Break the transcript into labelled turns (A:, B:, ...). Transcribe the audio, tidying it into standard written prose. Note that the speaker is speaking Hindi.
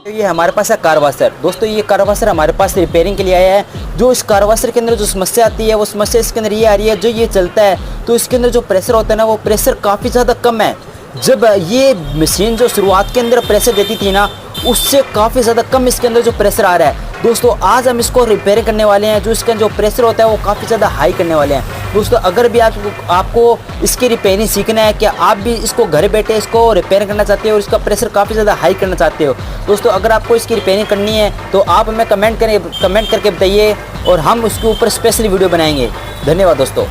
A: ये हमारे पास है कार वॉशर। दोस्तों ये कार वॉशर हमारे पास रिपेयरिंग के लिए आया है। जो इस कार वॉशर के अंदर जो समस्या आती है वो समस्या इसके अंदर ये आ रही है, जो ये चलता है तो इसके अंदर जो प्रेशर होता है ना वो प्रेशर काफ़ी ज़्यादा कम है। जब ये मशीन जो शुरुआत के अंदर प्रेशर देती थी ना उससे काफ़ी ज़्यादा कम इसके अंदर जो प्रेशर आ रहा है। दोस्तों आज हम इसको रिपेयर करने वाले हैं, जो इसका जो प्रेशर होता है वो काफ़ी ज़्यादा हाई करने वाले हैं। दोस्तों अगर भी आपको इसकी रिपेयरिंग सीखना है, क्या आप भी इसको घर बैठे इसको रिपेयर करना चाहते हो और इसका प्रेशर काफ़ी ज़्यादा हाई करना चाहते हो, दोस्तों अगर आपको इसकी रिपेयरिंग करनी है तो आप हमें कमेंट करके बताइए और हम उसके ऊपर स्पेशल वीडियो बनाएंगे। धन्यवाद दोस्तों।